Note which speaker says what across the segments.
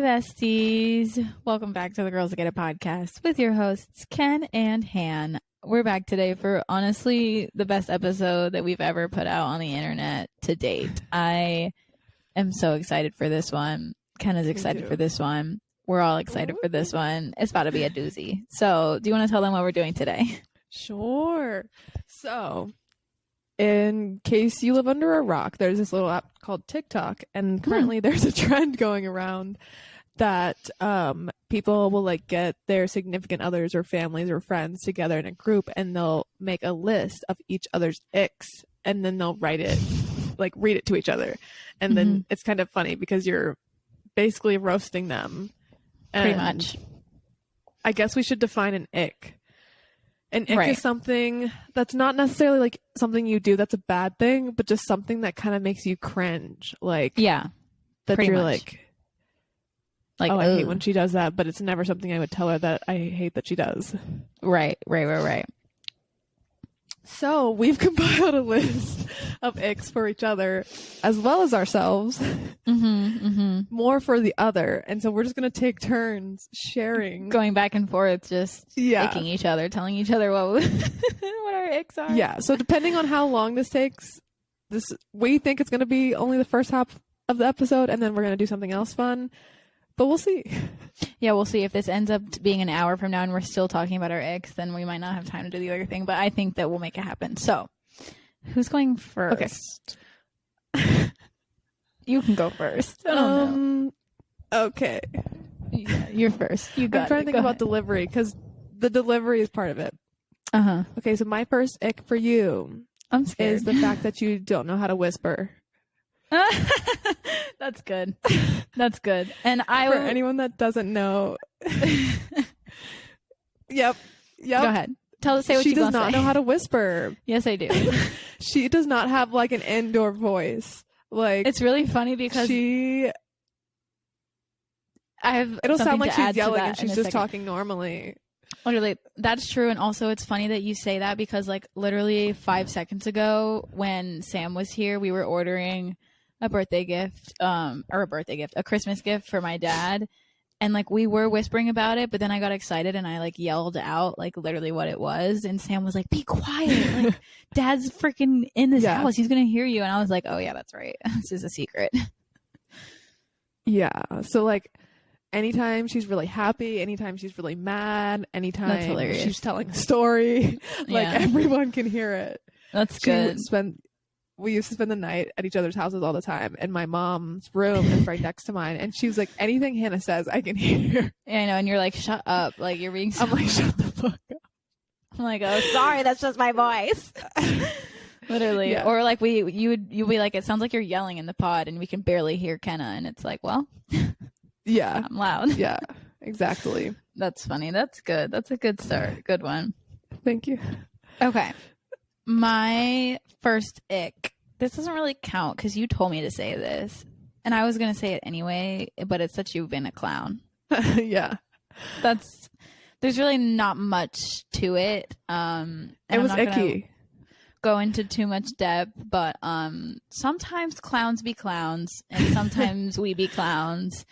Speaker 1: besties. Welcome back to the Girls That Get It podcast with your hosts, Ken and Han. We're back today for honestly the best episode that we've ever put out on the internet to date. I am so excited for this one. Ken is excited for this one. We're all excited for this one. It's about to be a doozy. So, do you want to tell them what we're doing today?
Speaker 2: Sure. So, in case you live under a rock, there's this little app called TikTok, and currently there's a trend going around that people will like get their significant others or families or friends together in a group, and they'll make a list of each other's icks, and then they'll write it, like read it to each other, and then it's kind of funny because you're basically roasting them.
Speaker 1: Pretty much.
Speaker 2: I guess we should define an ick. An ick is something that's not necessarily like something you do that's a bad thing, but just something that kind of makes you cringe. Like,
Speaker 1: yeah,
Speaker 2: that you're
Speaker 1: much.
Speaker 2: like, oh, I hate when she does that, but it's never something I would tell her that I hate that she does.
Speaker 1: Right.
Speaker 2: So we've compiled a list of icks for each other as well as ourselves. More for the other. And so we're just going to take turns sharing.
Speaker 1: Going back and forth, just icking each other, telling each other what our icks are.
Speaker 2: Yeah. So depending on how long this takes, we think it's going to be only the first half of the episode, and then we're going to do something else fun. But we'll see.
Speaker 1: Yeah, we'll see. If this ends up being an hour from now and we're still talking about our icks, then we might not have time to do the other thing. But I think that we'll make it happen. So, who's going first?
Speaker 2: Okay.
Speaker 1: You can go first. I don't know.
Speaker 2: Okay.
Speaker 1: Yeah, you're first. You got it.
Speaker 2: I'm trying to think about delivery, because the delivery is part of it. Okay, so my first ick for you is the fact that you don't know how to whisper.
Speaker 1: That's good. That's good. And
Speaker 2: for anyone that doesn't know, yep.
Speaker 1: Go ahead. Say what
Speaker 2: she
Speaker 1: you
Speaker 2: does not know how to whisper.
Speaker 1: Yes, I do.
Speaker 2: She does not have like an indoor voice. Like,
Speaker 1: it's really funny because
Speaker 2: it'll sound like she's yelling and she's just talking normally.
Speaker 1: Literally, that's true. And also, it's funny that you say that because, like, literally 5 seconds ago when Sam was here, we were ordering a birthday gift, a Christmas gift for my dad. And, like, we were whispering about it, but then I got excited and I, like, yelled out, like, literally what it was. And Sam was like, be quiet. Like, Dad's freaking in this house. He's going to hear you. And I was like, oh, yeah, that's right. This is a secret.
Speaker 2: Yeah. So, like, anytime she's really happy, anytime she's really mad, anytime she's telling a story, like, everyone can hear it.
Speaker 1: That's good.
Speaker 2: We used to spend the night at each other's houses all the time, and my mom's room is right next to mine, and she's like, anything Hannah says, I can hear.
Speaker 1: Yeah, I know, and you're like, shut up. Like, you're being so
Speaker 2: I'm like, shut the fuck up.
Speaker 1: I'm like, oh, sorry, that's just my voice. Literally. Yeah. Or like you'd be like, it sounds like you're yelling in the pod and we can barely hear Kenna, and it's like, well,
Speaker 2: yeah,
Speaker 1: I'm loud.
Speaker 2: Yeah, exactly.
Speaker 1: That's funny. That's good. That's a good start. Good one.
Speaker 2: Thank you.
Speaker 1: Okay. My first ick. This doesn't really count because you told me to say this, and I was going to say it anyway, but it's that you've been a clown.
Speaker 2: Yeah.
Speaker 1: There's really not much to it.
Speaker 2: It was icky.
Speaker 1: Go into too much depth, but sometimes clowns be clowns, and sometimes we be clowns,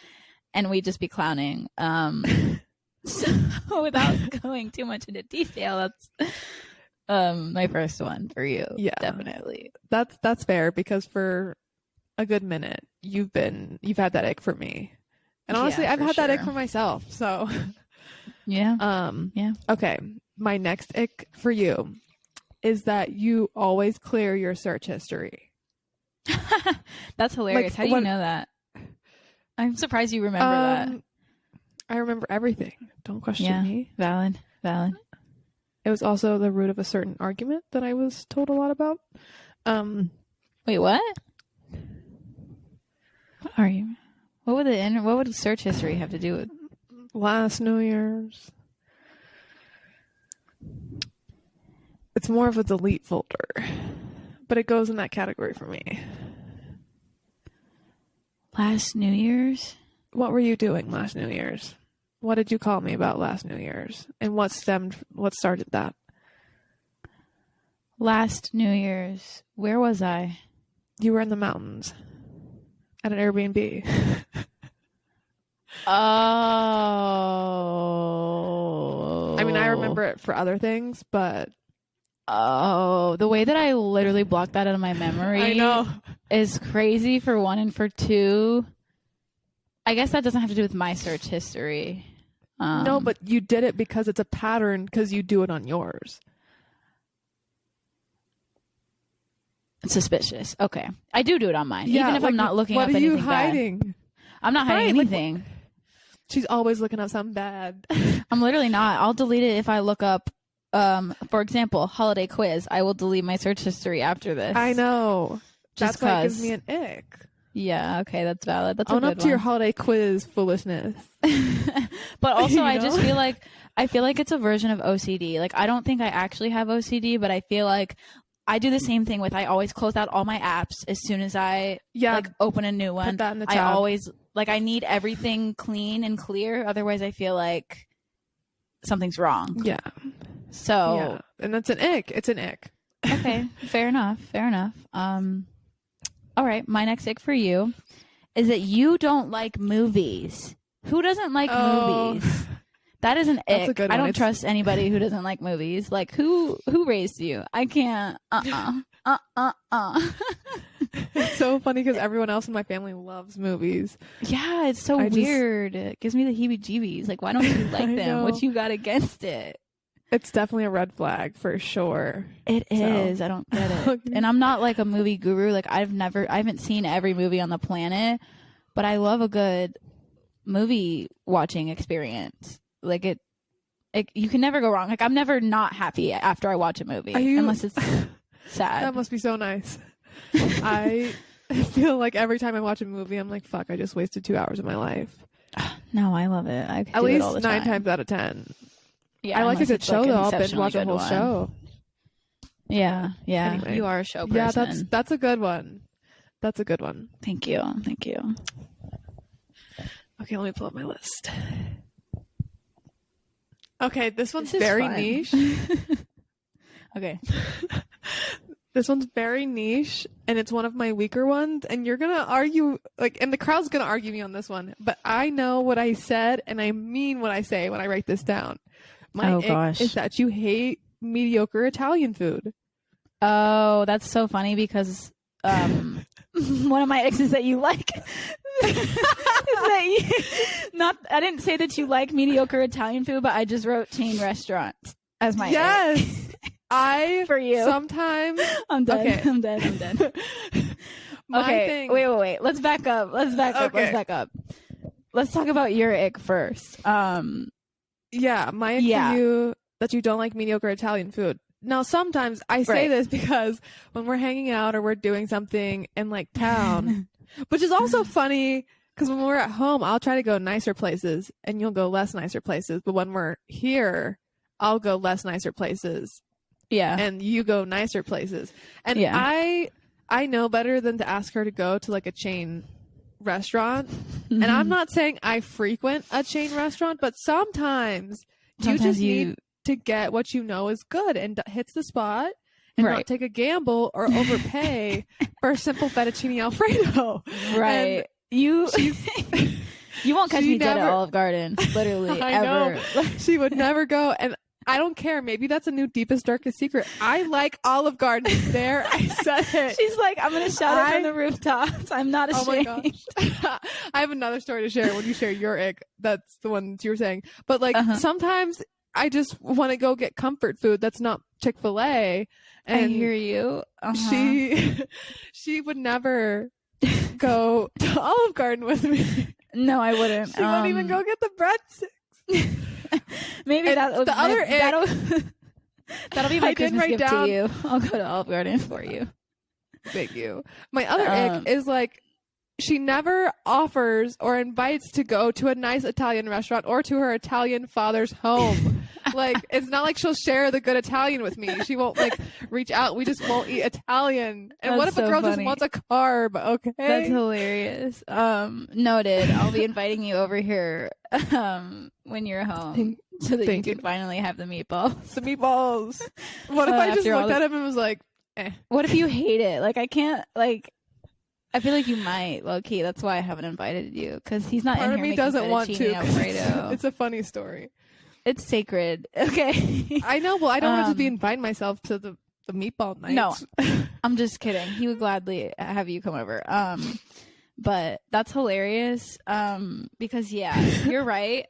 Speaker 1: and we just be clowning. So without going too much into detail, that's my first one for you.
Speaker 2: Yeah,
Speaker 1: definitely.
Speaker 2: That's fair, because for a good minute you've had that ick for me, and honestly, I've had that ick for myself. So
Speaker 1: yeah.
Speaker 2: Okay, my next ick for you is that you always clear your search history.
Speaker 1: That's hilarious. Like, how do you know that? I'm surprised you remember that.
Speaker 2: I remember everything. Don't question me.
Speaker 1: Valid.
Speaker 2: It was also the root of a certain argument that I was told a lot about.
Speaker 1: Wait, what? What are you? What would search history have to do with
Speaker 2: last New Year's? It's more of a delete folder, but it goes in that category for me.
Speaker 1: Last New Year's?
Speaker 2: What were you doing last New Year's? What did you call me about last New Year's? And what started that?
Speaker 1: Last New Year's, where was I?
Speaker 2: You were in the mountains at an Airbnb.
Speaker 1: Oh.
Speaker 2: I mean, I remember it for other things, but
Speaker 1: Oh, the way that I literally blocked that out of my memory
Speaker 2: I know.
Speaker 1: is crazy for one, and for two, I guess that doesn't have to do with my search history.
Speaker 2: No, but you did it because it's a pattern because you do it on yours.
Speaker 1: Suspicious. Okay. I do it on mine.
Speaker 2: Yeah,
Speaker 1: even if
Speaker 2: like,
Speaker 1: I'm not looking up
Speaker 2: what are
Speaker 1: anything
Speaker 2: you hiding?
Speaker 1: bad. I'm not hiding
Speaker 2: Right, like,
Speaker 1: anything.
Speaker 2: She's always looking up something bad.
Speaker 1: I'm literally not. I'll delete it if I look up, for example, holiday quiz. I will delete my search history after this.
Speaker 2: I know.
Speaker 1: Just
Speaker 2: That's why it gives
Speaker 1: 'cause.
Speaker 2: me an ick.
Speaker 1: Yeah, okay, that's valid. That's a
Speaker 2: Own
Speaker 1: good
Speaker 2: up to your
Speaker 1: one.
Speaker 2: holiday quiz foolishness.
Speaker 1: But also,
Speaker 2: You
Speaker 1: I just
Speaker 2: know?
Speaker 1: feel like it's a version of OCD. Like, I don't think I actually have OCD, but I feel like I do the same thing with, I always close out all my apps as soon as I like open a new one.
Speaker 2: Put that in the
Speaker 1: I
Speaker 2: tab.
Speaker 1: always like, I need everything clean and clear. Otherwise, I feel like something's wrong.
Speaker 2: Yeah.
Speaker 1: So,
Speaker 2: Yeah. And that's an ick. It's an ick.
Speaker 1: okay, fair enough. Fair enough. All right, my next ick for you is that you don't like movies. Who doesn't like movies? That is an
Speaker 2: That's a
Speaker 1: ick.
Speaker 2: good
Speaker 1: I
Speaker 2: one.
Speaker 1: don't
Speaker 2: It's-
Speaker 1: trust anybody who doesn't like movies. Like, who raised you? I can't.
Speaker 2: It's so funny because everyone else in my family loves movies.
Speaker 1: Yeah, it's so
Speaker 2: I just-
Speaker 1: weird. It gives me the heebie-jeebies. Like, why don't you like
Speaker 2: I
Speaker 1: them?
Speaker 2: know.
Speaker 1: What you got against it?
Speaker 2: It's definitely a red flag for sure.
Speaker 1: It
Speaker 2: So-
Speaker 1: is. I don't get it. And I'm not like a movie guru. Like, I haven't seen every movie on the planet, but I love a good movie watching experience. Like, you can never go wrong. Like, I'm never not happy after I watch a movie, unless it's sad.
Speaker 2: That must be so nice. I feel like every time I watch a movie, I'm like, fuck, I just wasted 2 hours of my life.
Speaker 1: No, I love it. I
Speaker 2: At
Speaker 1: do it
Speaker 2: least
Speaker 1: all the
Speaker 2: 9
Speaker 1: time.
Speaker 2: times out of 10.
Speaker 1: Yeah,
Speaker 2: I like a
Speaker 1: unless
Speaker 2: good
Speaker 1: it's,
Speaker 2: show
Speaker 1: like, an
Speaker 2: though. I'll binge
Speaker 1: exceptionally
Speaker 2: watch a
Speaker 1: good
Speaker 2: whole
Speaker 1: one.
Speaker 2: show.
Speaker 1: Yeah.
Speaker 2: Anyway.
Speaker 1: You are a show person.
Speaker 2: Yeah, that's a good one. That's a good one.
Speaker 1: Thank you.
Speaker 2: Okay, let me pull up my list. Okay, this one's
Speaker 1: This is
Speaker 2: very
Speaker 1: fun.
Speaker 2: niche.
Speaker 1: Okay.
Speaker 2: This one's very niche, and it's one of my weaker ones, and you're gonna argue, like, and the crowd's gonna argue me on this one, but I know what I said, and I mean what I say when I write this down. My ick
Speaker 1: gosh.
Speaker 2: is that you hate mediocre Italian food.
Speaker 1: Oh, that's so funny because one of my exes that you like is that I didn't say that you like mediocre Italian food, but I just wrote chain restaurants as my ick.
Speaker 2: Yes! I
Speaker 1: For you.
Speaker 2: sometimes
Speaker 1: I'm done.
Speaker 2: Okay.
Speaker 1: I'm done.
Speaker 2: my
Speaker 1: Okay,
Speaker 2: thing.
Speaker 1: wait. Let's back up.
Speaker 2: Okay.
Speaker 1: Let's talk about your ick first.
Speaker 2: Yeah, my ick
Speaker 1: Yeah.
Speaker 2: for you that you don't like mediocre Italian food. Now, sometimes I say
Speaker 1: Right.
Speaker 2: this because when we're hanging out or we're doing something in like town, which is also funny because when we're at home, I'll try to go nicer places and you'll go less nicer places. But when we're here, I'll go less nicer places
Speaker 1: Yeah.
Speaker 2: and you go nicer places. And
Speaker 1: Yeah.
Speaker 2: I know better than to ask her to go to like a chain restaurant.
Speaker 1: Mm-hmm.
Speaker 2: And I'm not saying I frequent a chain restaurant, but sometimes you just need to get what you know is good and hits the spot and
Speaker 1: Right.
Speaker 2: not take a gamble or overpay for a simple fettuccine Alfredo.
Speaker 1: Right. You won't catch
Speaker 2: she
Speaker 1: me dead at
Speaker 2: never-
Speaker 1: Olive Garden. Literally,
Speaker 2: I
Speaker 1: ever.
Speaker 2: know. She would never go. And I don't care. Maybe that's a new deepest, darkest secret. I like Olive Garden. There, I said it.
Speaker 1: She's like, I'm gonna shout it from the rooftops. I'm not
Speaker 2: Oh my
Speaker 1: ashamed.
Speaker 2: gosh. I have another story to share when you share your ick. That's the one that you were saying. But like sometimes I just want to go get comfort food that's not Chick-fil-A. And
Speaker 1: I hear you.
Speaker 2: she would never go to Olive Garden with me.
Speaker 1: No, I wouldn't.
Speaker 2: She wouldn't even go get the breadsticks.
Speaker 1: Maybe
Speaker 2: And
Speaker 1: that'll
Speaker 2: the other ick-
Speaker 1: that'll be my
Speaker 2: I did
Speaker 1: Christmas
Speaker 2: write
Speaker 1: gift
Speaker 2: down-
Speaker 1: to you. I'll go to Olive Garden for you.
Speaker 2: Thank you. My other ick is like she never offers or invites to go to a nice Italian restaurant or to her Italian father's home. Like, it's not like she'll share the good Italian with me. She won't like reach out. We just won't eat Italian. And what if
Speaker 1: That's
Speaker 2: a
Speaker 1: so
Speaker 2: girl just
Speaker 1: funny.
Speaker 2: wants a carb? Okay.
Speaker 1: That's hilarious. Noted. I'll be inviting you over here when you're home so that you
Speaker 2: thank
Speaker 1: can
Speaker 2: you.
Speaker 1: finally have the meatballs.
Speaker 2: The meatballs. What if I just
Speaker 1: after all
Speaker 2: looked at him and was like,
Speaker 1: What if you hate it? Like, I can't, like, I feel like you might, low key. That's why I haven't invited you, because he's not
Speaker 2: Part
Speaker 1: in
Speaker 2: of
Speaker 1: here
Speaker 2: me
Speaker 1: making
Speaker 2: doesn't want
Speaker 1: fettuccine
Speaker 2: to. 'Cause
Speaker 1: Alfredo.
Speaker 2: it's a funny story.
Speaker 1: It's sacred. Okay.
Speaker 2: I know. Well, I don't want to just be inviting myself to the meatball nights.
Speaker 1: No, I'm just kidding. He would gladly have you come over. But that's hilarious. Because yeah, you're right.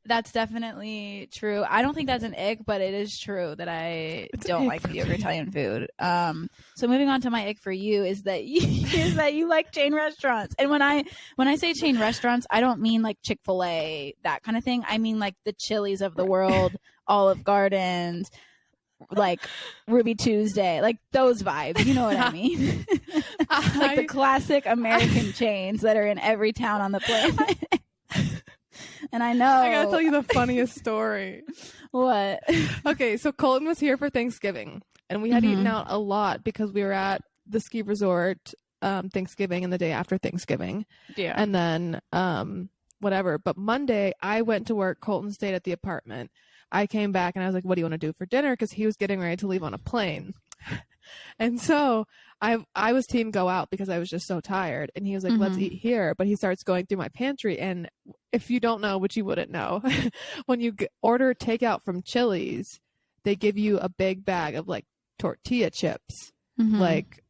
Speaker 1: That's definitely true. I don't think that's an ick, but it is true that I don't like mediocre Italian food. So moving on to my ick for you is that you like chain restaurants. And when I say chain restaurants, I don't mean like Chick-fil-A, that kind of thing. I mean like the Chili's of the world, Olive Gardens, like Ruby Tuesday, like those vibes. You know what I mean? Like the classic American chains that are in every town on the planet. And I know.
Speaker 2: I gotta tell you the funniest story.
Speaker 1: What?
Speaker 2: Okay, so Colton was here for Thanksgiving, and we had eaten out a lot because we were at the ski resort Thanksgiving and the day after Thanksgiving.
Speaker 1: Yeah.
Speaker 2: And then whatever. But Monday, I went to work. Colton stayed at the apartment. I came back, and I was like, what do you want to do for dinner? Because he was getting ready to leave on a plane. And so I was team go out because I was just so tired. And he was like, let's eat here. But he starts going through my pantry. And if you don't know, which you wouldn't know, when you order takeout from Chili's, they give you a big bag of like tortilla chips, like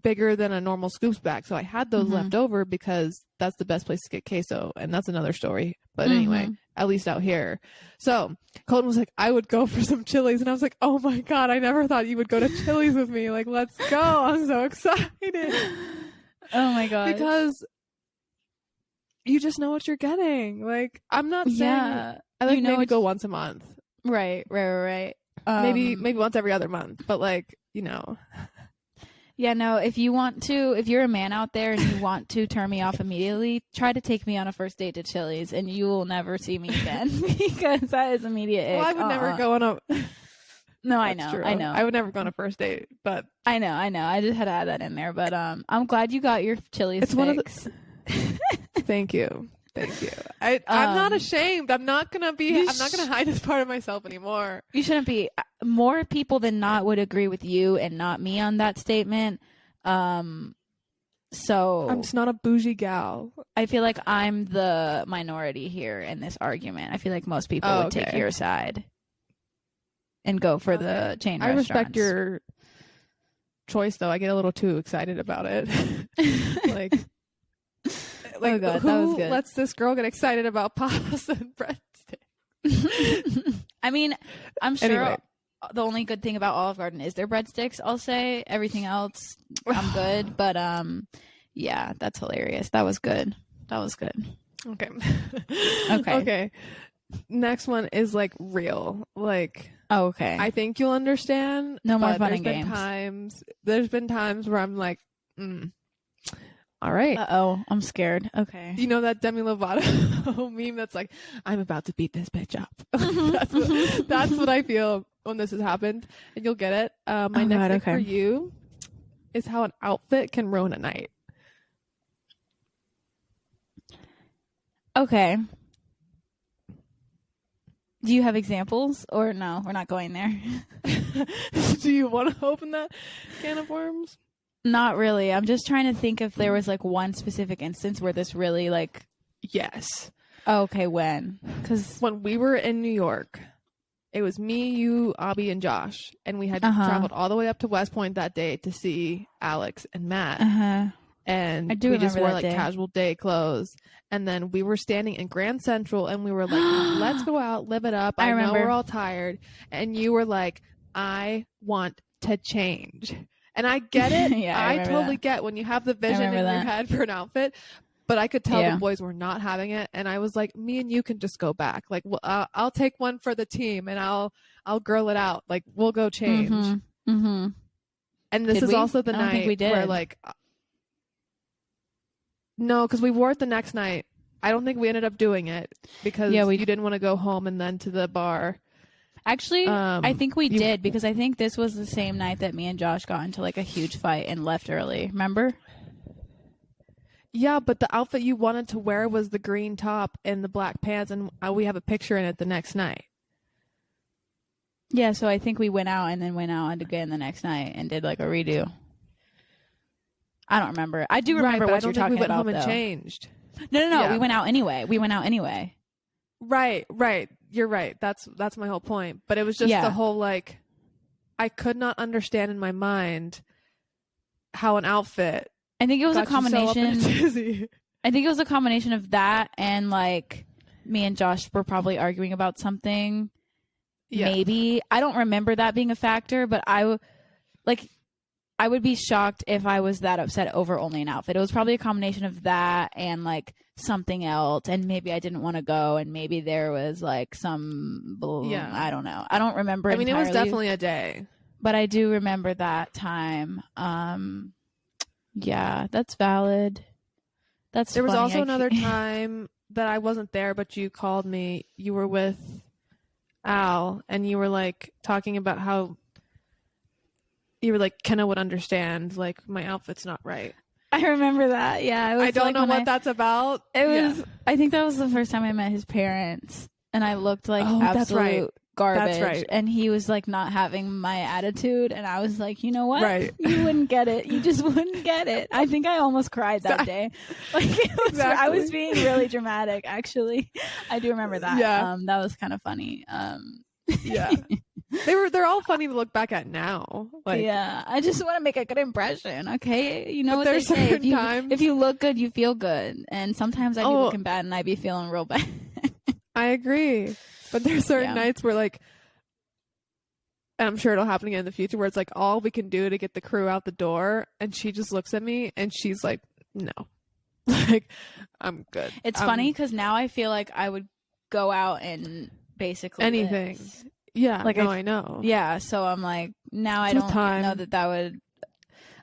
Speaker 2: bigger than a normal scoops bag. So I had those left over because that's the best place to get queso. And that's another story. But anyway, at least out here. So Colton was like, I would go for some Chili's. And I was like, oh my God, I never thought you would go to Chili's with me. Like, let's go. I'm so excited.
Speaker 1: Oh my God.
Speaker 2: Because you just know what you're getting. Like, I'm not saying I like maybe go once a month.
Speaker 1: Right.
Speaker 2: Maybe once every other month. But like, you know.
Speaker 1: Yeah, no, if you're a man out there and you want to turn me off immediately, try to take me on a first date to Chili's and you will never see me again because that is immediate.
Speaker 2: Well, I would never go on a.
Speaker 1: No, I know.
Speaker 2: True.
Speaker 1: I know.
Speaker 2: I would never go on a first date, but.
Speaker 1: I know. I just had to add that in there. But I'm glad you got your Chili's fix.
Speaker 2: One of the. Thank you. I'm not ashamed. I'm not gonna hide this part of myself anymore.
Speaker 1: You shouldn't be. More people than not would agree with you and not me on that statement. So
Speaker 2: I'm just not a bougie gal.
Speaker 1: I feel like I'm the minority here in this argument. I feel like most people would take your side and go for the chain restaurants. I respect
Speaker 2: your choice, though. I get a little too excited about it. Like,
Speaker 1: oh God, that was good.
Speaker 2: Lets this girl get excited about pasta and breadsticks?
Speaker 1: I mean, I'm sure
Speaker 2: anyway.
Speaker 1: The only good thing about Olive Garden is their breadsticks. I'll say everything else, I'm good. But yeah, that's hilarious. That was good.
Speaker 2: Okay. Okay. Next one is like real. Like,
Speaker 1: okay.
Speaker 2: I think you'll understand.
Speaker 1: No more fun and games.
Speaker 2: There's been times where I'm like, all right.
Speaker 1: I'm scared. Okay.
Speaker 2: You know that Demi Lovato meme that's like, I'm about to beat this bitch up. That's what I feel when this has happened. And you'll get it. My next thing for you is how an outfit can ruin a night.
Speaker 1: Okay. Do you have examples or no? We're not going there.
Speaker 2: Do you want to open that can of worms?
Speaker 1: Not really. I'm just trying to think if there was like one specific instance where this really like.
Speaker 2: Yes.
Speaker 1: Okay, when? Because
Speaker 2: when we were in New York, it was me, you, Abby, and Josh, and we had traveled all the way up to West Point that day to see Alex and Matt. And we just wore like casual day clothes. And then we were standing in Grand Central, and we were like, "Let's go out, live it up." I know we're all tired, and you were like, "I want to change." And I get it.
Speaker 1: Yeah,
Speaker 2: I totally get when you have the vision in your head for an outfit. But I could tell the boys were not having it. And I was like, me and you can just go back. Like, well, I'll take one for the team and I'll girl it out. Like, we'll go change. And this is also the night where like, no, because we wore it the next night. I don't think we ended up doing it because you didn't want to go home and then to the bar.
Speaker 1: Actually, I think we did because I think this was the same night that me and Josh got into like a huge fight and left early. Remember?
Speaker 2: Yeah, but the outfit you wanted to wear was the green top and the black pants, and we have a picture in it the next night.
Speaker 1: Yeah, so I think we went out and then went out again the next night and did like a redo. I don't remember. I do remember
Speaker 2: but
Speaker 1: what
Speaker 2: I don't
Speaker 1: you're
Speaker 2: think
Speaker 1: talking
Speaker 2: we went
Speaker 1: about,
Speaker 2: home and
Speaker 1: though.
Speaker 2: changed.
Speaker 1: No.
Speaker 2: Yeah.
Speaker 1: We went out anyway.
Speaker 2: Right. You're right. That's my whole point. But it was just
Speaker 1: Yeah.
Speaker 2: the whole, like, I could not understand in my mind how an outfit
Speaker 1: I think it was a
Speaker 2: got you so up in a
Speaker 1: combination.
Speaker 2: tizzy.
Speaker 1: I think it was a combination of that and like me and Josh were probably arguing about something.
Speaker 2: Yeah.
Speaker 1: Maybe. I don't remember that being a factor, but I would be shocked if I was that upset over only an outfit. It was probably a combination of that and like something else, and maybe I didn't want to go, and maybe there was like some I don't know. I don't remember.
Speaker 2: I mean,
Speaker 1: entirely,
Speaker 2: it was definitely a day,
Speaker 1: but I do remember that time. Yeah, that's valid.
Speaker 2: There was
Speaker 1: funny.
Speaker 2: also another time that I wasn't there, but you called me. You were with Al, and you were like talking about how you were like, Kenna would understand, like, my outfit's not right.
Speaker 1: I remember that. Yeah, it was
Speaker 2: I don't
Speaker 1: like
Speaker 2: know what that's about.
Speaker 1: It was. I think that was the first time I met his parents, and I looked like absolute garbage.
Speaker 2: That's right.
Speaker 1: And he was like not having my attitude, and I was like, you know what?
Speaker 2: Right.
Speaker 1: You wouldn't get it. You just wouldn't get it. I think I almost cried that day. Like it was, I was being really dramatic. Actually, I do remember that.
Speaker 2: Yeah.
Speaker 1: That was kind of funny.
Speaker 2: Yeah. They're all funny to look back at now. Like,
Speaker 1: yeah, I just want to make a good impression, okay? You know what they
Speaker 2: there's
Speaker 1: say.
Speaker 2: certain
Speaker 1: If you look good, you feel good. And sometimes I be looking bad and I be feeling real bad.
Speaker 2: I agree. But there's certain nights where, like, and I'm sure it'll happen again in the future, where it's like all we can do to get the crew out the door, and she just looks at me and she's like, no. Like, I'm good.
Speaker 1: It's funny because now I feel like I would go out and basically
Speaker 2: anything.
Speaker 1: this.
Speaker 2: Yeah,
Speaker 1: like
Speaker 2: I know.
Speaker 1: Yeah, so I'm like, now I don't know that would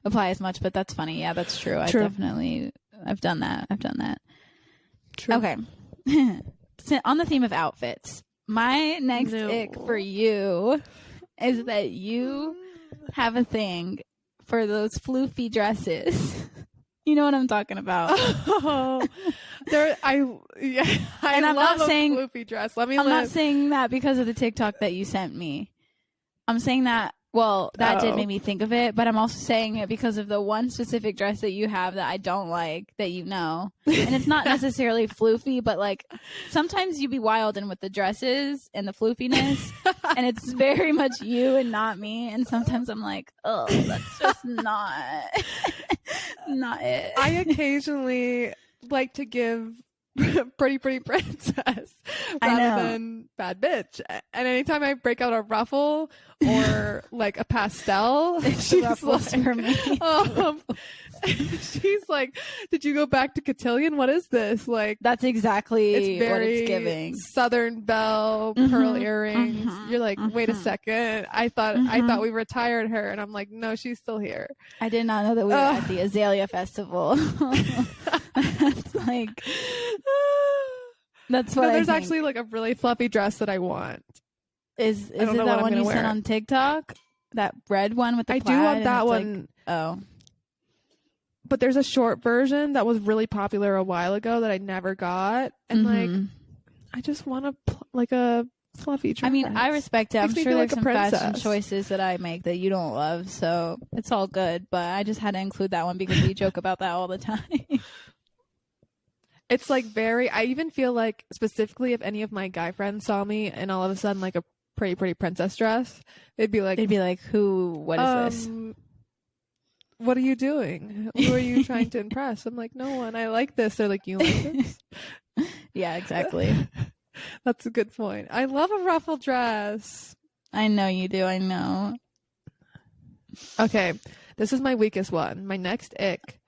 Speaker 1: apply as much, but that's funny. Yeah, that's true. I've done that.
Speaker 2: True.
Speaker 1: Okay. So on the theme of outfits, my next ick for you is that you have a thing for those floofy dresses. You know what I'm talking about.
Speaker 2: I love a floofy dress. I'm
Speaker 1: not saying that because of the TikTok that you sent me. I'm saying that, well, that did make me think of it, but I'm also saying it because of the one specific dress that you have that I don't like, that you know. And it's not necessarily floofy, but like sometimes you be wildin' with the dresses and the floofiness, and it's very much you and not me. And sometimes I'm like, oh, that's just not it.
Speaker 2: I occasionally like to give pretty princess rather than bad bitch, and anytime I break out a ruffle or like a pastel, she's like,
Speaker 1: for me.
Speaker 2: She's like, did you go back to cotillion? What is this? Like,
Speaker 1: that's exactly
Speaker 2: it's very
Speaker 1: what it's giving.
Speaker 2: Southern belle, pearl earrings. You're like, wait a second, I thought we retired her, and I'm like, no, she's still here.
Speaker 1: I did not know that we were at the Azalea Festival. It's like, that's what
Speaker 2: there's actually like a really fluffy dress that I want.
Speaker 1: Is it that one you sent on TikTok? That red one with the plaid?
Speaker 2: I do want that one.
Speaker 1: Like,
Speaker 2: but there's a short version that was really popular a while ago that I never got, and like, I just want a fluffy dress.
Speaker 1: I mean, I respect it. I'm sure there's
Speaker 2: like
Speaker 1: some fashion choices that I make that you don't love, so it's all good. But I just had to include that one because we joke about that all the time.
Speaker 2: It's like I even feel like specifically if any of my guy friends saw me and all of a sudden like a pretty princess dress, they'd be like, what is this? What are you doing? Who are you trying to impress? I'm like, no one. I like this. They're like, you like this?
Speaker 1: Yeah, exactly.
Speaker 2: That's a good point. I love a ruffle dress.
Speaker 1: I know you do. I know.
Speaker 2: Okay. This is my weakest one. My next ick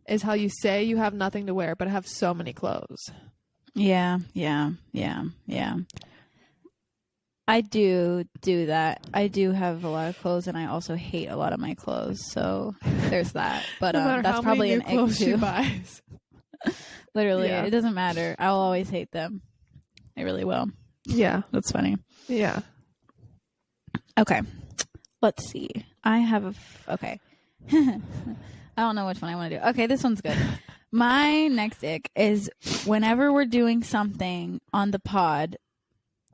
Speaker 2: is how you say you have nothing to wear, but have so many clothes.
Speaker 1: Yeah. I do that. I do have a lot of clothes, and I also hate a lot of my clothes. So there's that. But that's probably an ick too. Literally, it doesn't matter. I'll always hate them. I really will.
Speaker 2: Yeah,
Speaker 1: that's funny.
Speaker 2: Yeah.
Speaker 1: Okay, let's see. I have okay. I don't know which one I want to do. Okay, this one's good. My next ick is whenever we're doing something on the pod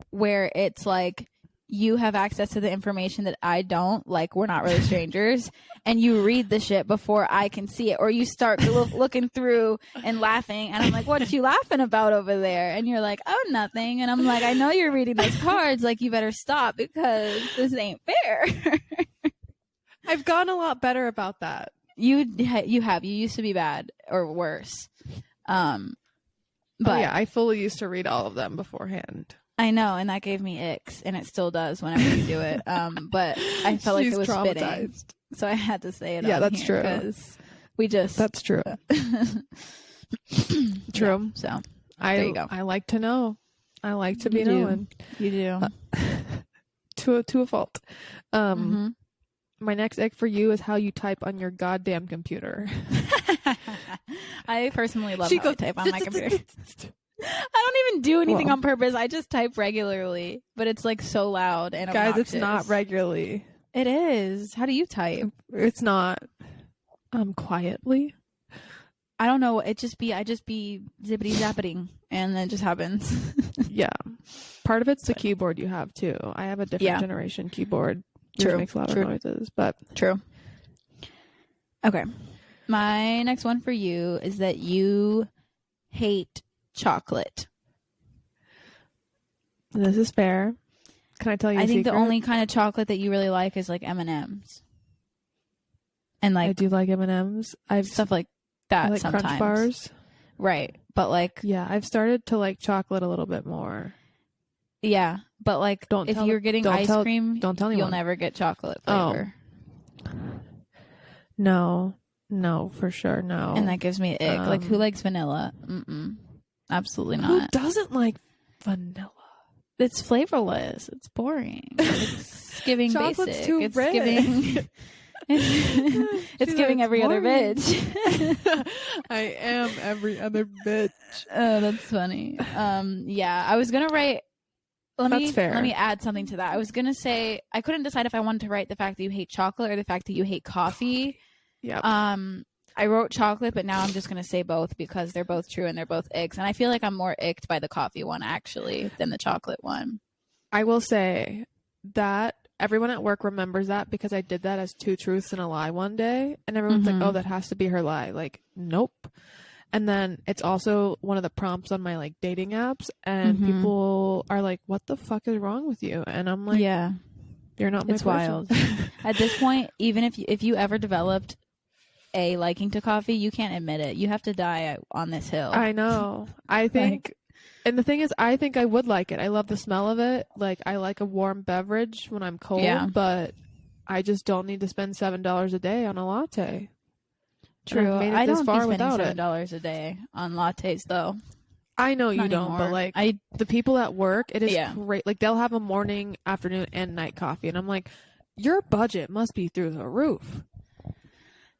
Speaker 1: where it's like you have access to the information that I don't, like we're not really strangers, and you read the shit before I can see it, or you start looking through and laughing, and I'm like, what you laughing about over there? And you're like, oh, nothing. And I'm like, I know you're reading those cards, like you better stop because this ain't fair.
Speaker 2: I've gotten a lot better about that.
Speaker 1: You used to be bad or worse. But
Speaker 2: yeah, I fully used to read all of them beforehand.
Speaker 1: I know, and that gave me icks, and it still does whenever you do it. But I felt like it was fitting, so I had to say it.
Speaker 2: Yeah, that's true.
Speaker 1: We just
Speaker 2: that's true. True.
Speaker 1: Yeah, so
Speaker 2: there you go. I like to know. I like to be known.
Speaker 1: You
Speaker 2: do. To a fault. My next ick for you is how you type on your goddamn computer.
Speaker 1: I personally love how I type on my computer. I don't even do anything on purpose. I just type regularly, but it's like so loud and obnoxious.
Speaker 2: Guys, it's not regularly.
Speaker 1: It is. How do you type?
Speaker 2: It's not quietly.
Speaker 1: I don't know. I just be zippity zappeting, and then it just happens.
Speaker 2: Yeah. Part of it's the keyboard you have too. I have a different generation keyboard. Which makes a lot of noises, but
Speaker 1: true. Okay. My next one for you is that you hate chocolate.
Speaker 2: This is fair. Can I tell you a secret?
Speaker 1: The only kind of chocolate that you really like is like M&Ms. And like
Speaker 2: I do like M&Ms. I've
Speaker 1: stuff like that. I like sometimes.
Speaker 2: Crunch bars.
Speaker 1: Right. But like
Speaker 2: I've started to like chocolate a little bit more.
Speaker 1: Yeah, but like if you're getting ice cream,
Speaker 2: don't tell anyone.
Speaker 1: You'll never get chocolate flavor.
Speaker 2: No, for sure, no.
Speaker 1: And that gives me an ick. Like, who likes vanilla? Absolutely not.
Speaker 2: Who doesn't like vanilla?
Speaker 1: It's flavorless. It's boring. It's giving
Speaker 2: Chocolate's
Speaker 1: basic.
Speaker 2: Too
Speaker 1: it's
Speaker 2: rich.
Speaker 1: Giving. It's giving every other bitch.
Speaker 2: I am every other bitch.
Speaker 1: Oh, that's funny. Yeah, I was gonna write.
Speaker 2: That's fair.
Speaker 1: Let me add something to that. I was going to say, I couldn't decide if I wanted to write the fact that you hate chocolate or the fact that you hate coffee.
Speaker 2: Yeah.
Speaker 1: I wrote chocolate, but now I'm just going to say both because they're both true and they're both icks. And I feel like I'm more icked by the coffee one, actually, than the chocolate one.
Speaker 2: I will say that everyone at work remembers that because I did that as 2 truths and a lie one day. And everyone's like, oh, that has to be her lie. Like, nope. And then it's also one of the prompts on my like dating apps, and people are like, "What the fuck is wrong with you?" And I'm like,
Speaker 1: "Yeah,
Speaker 2: you're not my
Speaker 1: it's
Speaker 2: person."
Speaker 1: Wild." At this point, even if you ever developed a liking to coffee, you can't admit it. You have to die on this hill.
Speaker 2: I know. I think, and the thing is, I think I would like it. I love the smell of it. Like I like a warm beverage when I'm cold, but I just don't need to spend $7 a day on a latte.
Speaker 1: True. I don't be spending $7 a day on lattes, though.
Speaker 2: I know you don't, but like the people at work, it is great. Like they'll have a morning, afternoon, and night coffee, and I'm like, your budget must be through the roof.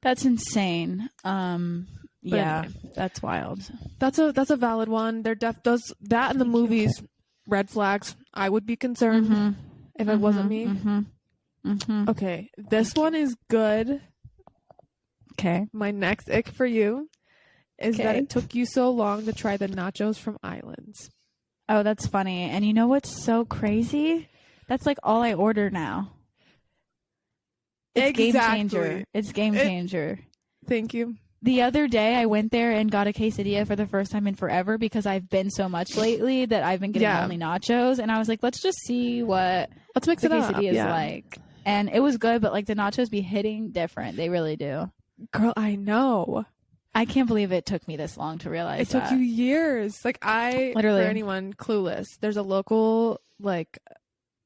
Speaker 1: That's insane. Anyway. That's wild.
Speaker 2: That's a valid one. There does that in the movies. Red flags. I would be concerned if it wasn't me. Okay, this one is good.
Speaker 1: Okay.
Speaker 2: My next ick for you is that it took you so long to try the nachos from Islands.
Speaker 1: Oh, that's funny. And you know what's so crazy? That's like all I order now. It's game changer. It's game changer.
Speaker 2: Thank you.
Speaker 1: The other day I went there and got a quesadilla for the first time in forever because I've been so much lately that I've been getting only nachos. And I was like, let's just see what
Speaker 2: let's mix
Speaker 1: the
Speaker 2: it up.
Speaker 1: quesadilla is like. And it was good, but like the nachos be hitting different. They really do.
Speaker 2: Girl, I know.
Speaker 1: I can't believe it took me this long to realize
Speaker 2: it took you years. Like literally, for anyone clueless, there's a local like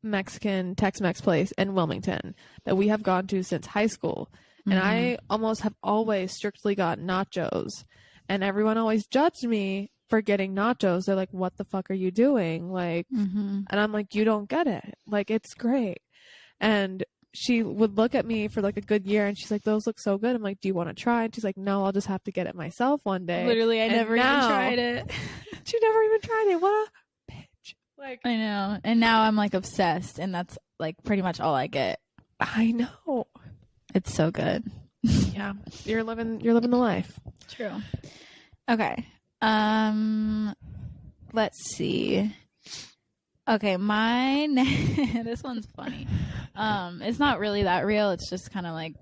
Speaker 2: Mexican Tex-Mex place in Wilmington that we have gone to since high school. And I almost have always strictly got nachos. And everyone always judged me for getting nachos. They're like, what the fuck are you doing? Like, and I'm like, you don't get it. Like, it's great. And she would look at me for like a good year and she's like, those look so good. I'm like, do you want to try? And she's like, no, I'll just have to get it myself one day.
Speaker 1: Literally, I never even tried it.
Speaker 2: She never even tried it. What a bitch. Like,
Speaker 1: I know. And now I'm like obsessed, and that's like pretty much all I get.
Speaker 2: I know.
Speaker 1: It's so good.
Speaker 2: Yeah. You're living the life.
Speaker 1: True. Okay. Let's see. Okay, this one's funny. It's not really that real. It's just kind of like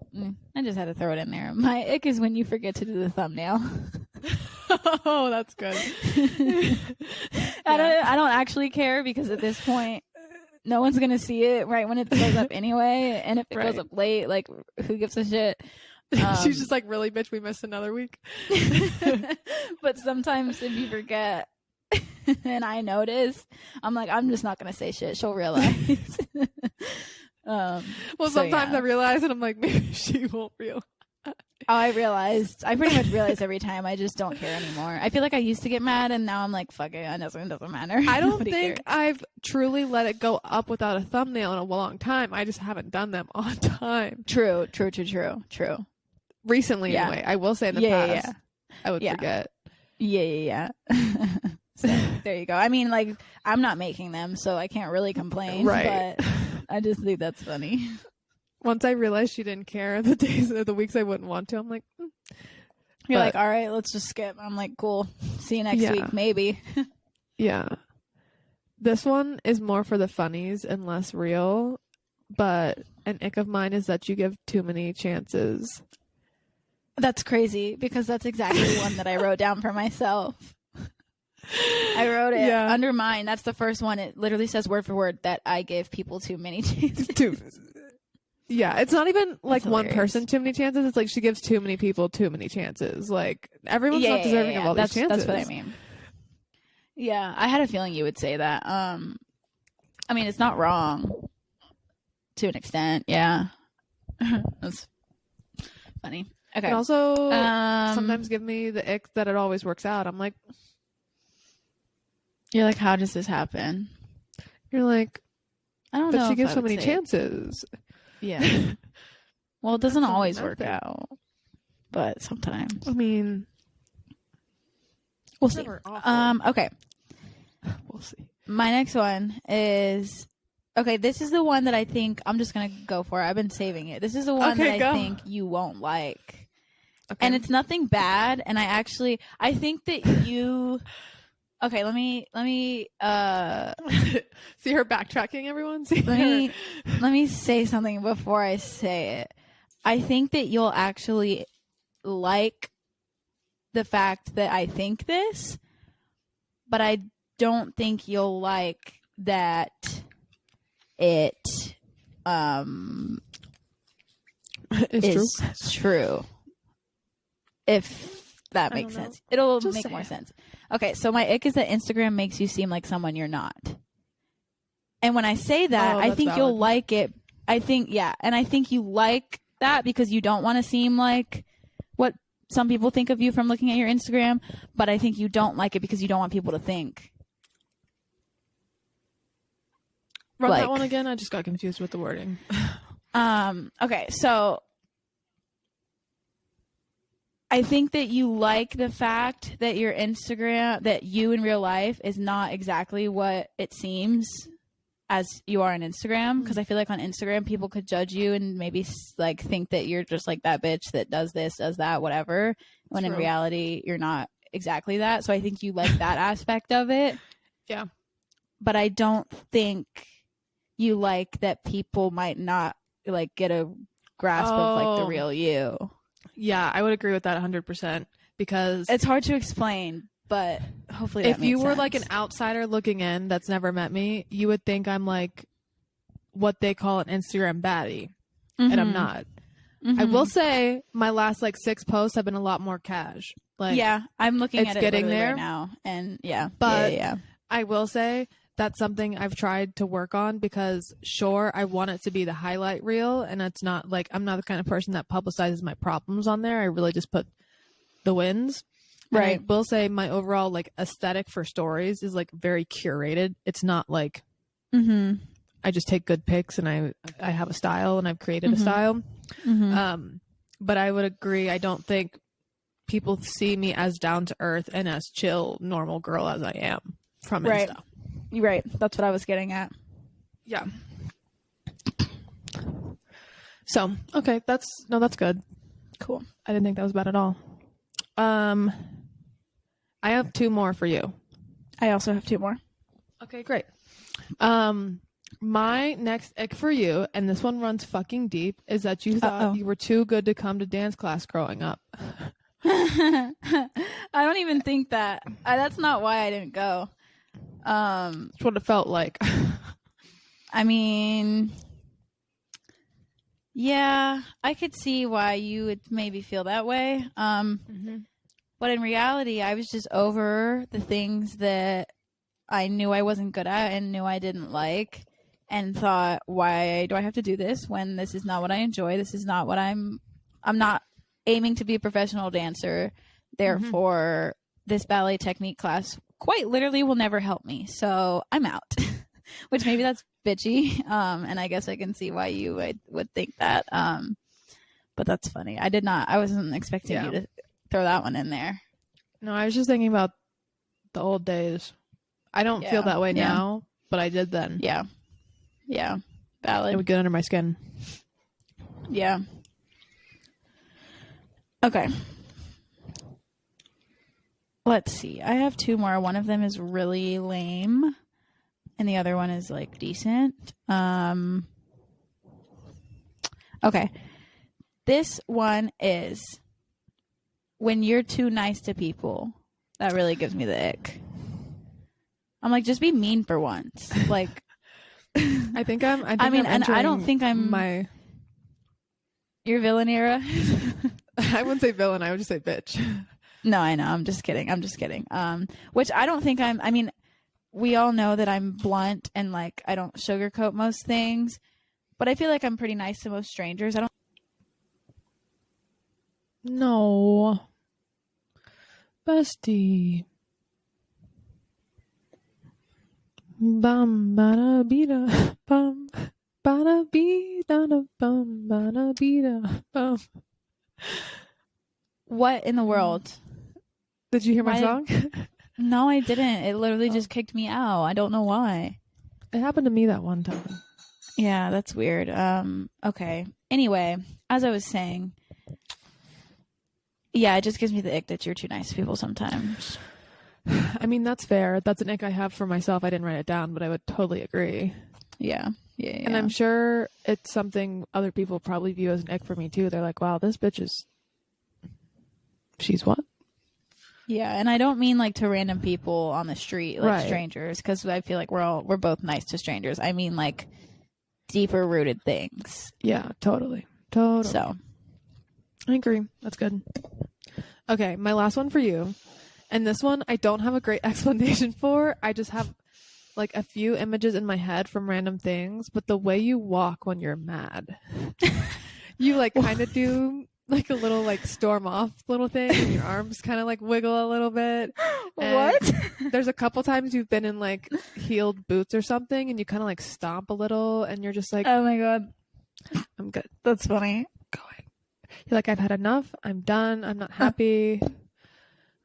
Speaker 1: I just had to throw it in there. My ick is when you forget to do the thumbnail.
Speaker 2: Oh, that's good.
Speaker 1: I don't actually care because at this point, no one's gonna see it right when it goes up anyway. And if it goes up late, like who gives a shit?
Speaker 2: She's just like, really, bitch, we missed another week.
Speaker 1: But sometimes if you forget and I notice, I'm like, I'm just not gonna say shit. She'll realize.
Speaker 2: Well, sometimes I realize and I'm like, maybe she won't realize.
Speaker 1: Oh, I realized. I pretty much realize every time. I just don't care anymore. I feel like I used to get mad, and now I'm like, fuck it. It doesn't matter.
Speaker 2: I don't think I've truly let it go up without a thumbnail in a long time. I just haven't done them on time.
Speaker 1: True.
Speaker 2: Recently, anyway. I will say in the past, I would forget.
Speaker 1: Yeah. So, there you go. I mean, like, I'm not making them, so I can't really complain.
Speaker 2: Right.
Speaker 1: But I just think that's funny.
Speaker 2: Once I realized she didn't care the days or the weeks I wouldn't want to, I'm like,
Speaker 1: You're like, all right, let's just skip. I'm like, cool. See you next week, maybe.
Speaker 2: Yeah. This one is more for the funnies and less real, but an ick of mine is that you give too many chances.
Speaker 1: That's crazy because that's exactly the one that I wrote down for myself. I wrote it under mine. That's the first one. It literally says word for word that I give people too many chances.
Speaker 2: Yeah, it's not even like one person too many chances. It's like she gives too many people too many chances. Like everyone's not deserving of all these chances.
Speaker 1: That's what I mean. Yeah, I had a feeling you would say that. I mean, it's not wrong to an extent. Yeah, that's funny. Okay.
Speaker 2: And also, sometimes give me the ick that it always works out. I'm like,
Speaker 1: you're like, how does this happen?
Speaker 2: You're like,
Speaker 1: I don't know.
Speaker 2: But she gives so many chances.
Speaker 1: Yeah. Well, it doesn't always work out, but sometimes.
Speaker 2: I mean,
Speaker 1: we'll see. Okay.
Speaker 2: We'll see.
Speaker 1: My next one is this is the one that I think I'm just gonna go for. I've been saving it. This is the one that I think you won't like, and it's nothing bad. And I think that you. Okay, let me see
Speaker 2: her backtracking, everyone.
Speaker 1: Let me say something before I say it. I think that you'll actually like the fact that I think this, but I don't think you'll like that it is true. If that makes sense. It'll make more sense. Okay, so my ick is that Instagram makes you seem like someone you're not. And when I say that, I think you'll like it. I think you like that because you don't want to seem like what some people think of you from looking at your Instagram, but I think you don't like it because you don't want people to think.
Speaker 2: Run that one again? I just got confused with the wording.
Speaker 1: Okay, so I think that you like the fact that your Instagram, that you in real life is not exactly what it seems as you are on Instagram. Because I feel like on Instagram, people could judge you and maybe like think that you're just like that bitch that does this, does that, whatever. When in reality, you're not exactly that. So I think you like that aspect of it.
Speaker 2: Yeah.
Speaker 1: But I don't think you like that people might not like get a grasp of like the real you.
Speaker 2: Yeah, I would agree with that 100% because
Speaker 1: it's hard to explain, but hopefully
Speaker 2: if you were like an outsider looking in that's never met me, you would think I'm like what they call an Instagram baddie, and I'm not. I will say my last like 6 posts have been a lot more cash. Like,
Speaker 1: yeah, I'm looking at it
Speaker 2: getting there
Speaker 1: right now, and
Speaker 2: but
Speaker 1: yeah.
Speaker 2: I will say that's something I've tried to work on because sure, I want it to be the highlight reel, and it's not like I'm not the kind of person that publicizes my problems on there. I really just put the wins. Right. I will say my overall like aesthetic for stories is like very curated. It's not like I just take good pics and I have a style and I've created a style. But I would agree. I don't think people see me as down to earth and as chill, normal girl as I am from Insta.
Speaker 1: Right. That's what I was getting at.
Speaker 2: Yeah. So, okay. That's good.
Speaker 1: Cool.
Speaker 2: I didn't think that was bad at all. I have 2 more for you.
Speaker 1: I also have 2 more.
Speaker 2: Okay, great. My next ick for you, and this one runs fucking deep, is that you thought you were too good to come to dance class growing up.
Speaker 1: I don't even think that. That's not why I didn't go.
Speaker 2: That's what it felt like.
Speaker 1: I mean, yeah, I could see why you would maybe feel that way. But in reality, I was just over the things that I knew I wasn't good at and knew I didn't like, and thought, why do I have to do this when this is not what I enjoy? This is not what I'm not aiming to be a professional dancer. Therefore, this ballet technique class quite literally will never help me. So I'm out. Which maybe that's bitchy. And I guess I can see why you would think that. But that's funny. I wasn't expecting you to throw that one in there. No,
Speaker 2: I was just thinking about the old days. I don't feel that way now, but I did then.
Speaker 1: Yeah. Yeah. Valid.
Speaker 2: It would get under my skin.
Speaker 1: Yeah. Okay. Let's see. I have two more. One of them is really lame, and the other one is like decent. Okay. This one is when you're too nice to people. That really gives me the ick. I'm like, just be mean for once. Like,
Speaker 2: I don't think I'm
Speaker 1: your villain era.
Speaker 2: I wouldn't say villain. I would just say bitch.
Speaker 1: No, I know. I'm just kidding. Which I don't think I mean, we all know that I'm blunt and like I don't sugarcoat most things, but I feel like I'm pretty nice to most strangers.
Speaker 2: No. Bestie. Bum bada bida bum bada bida bum bada bida bum.
Speaker 1: What in the world?
Speaker 2: Did you hear my song?
Speaker 1: No, I didn't. It literally just kicked me out. I don't know why.
Speaker 2: It happened to me that one time.
Speaker 1: Yeah, that's weird. Okay. Anyway, as I was saying, yeah, it just gives me the ick that you're too nice to people sometimes.
Speaker 2: I mean, that's fair. That's an ick I have for myself. I didn't write it down, but I would totally agree.
Speaker 1: Yeah.
Speaker 2: And I'm sure it's something other people probably view as an ick for me too. They're like, wow, this bitch is... She's what?
Speaker 1: Yeah, and I don't mean like to random people on the street, like strangers, because I feel like we're both nice to strangers. I mean like deeper rooted things.
Speaker 2: Yeah, totally.
Speaker 1: So
Speaker 2: I agree. That's good. Okay, my last one for you. And this one I don't have a great explanation for. I just have like a few images in my head from random things, but the way you walk when you're mad. You like kind of do like a little like storm off little thing, and your arms kind of like wiggle a little bit. And
Speaker 1: what?
Speaker 2: There's a couple times you've been in like heeled boots or something, and you kind of like stomp a little, and you're just like,
Speaker 1: oh my god,
Speaker 2: I'm good.
Speaker 1: That's funny.
Speaker 2: Go ahead. You're like, I've had enough. I'm done. I'm not happy.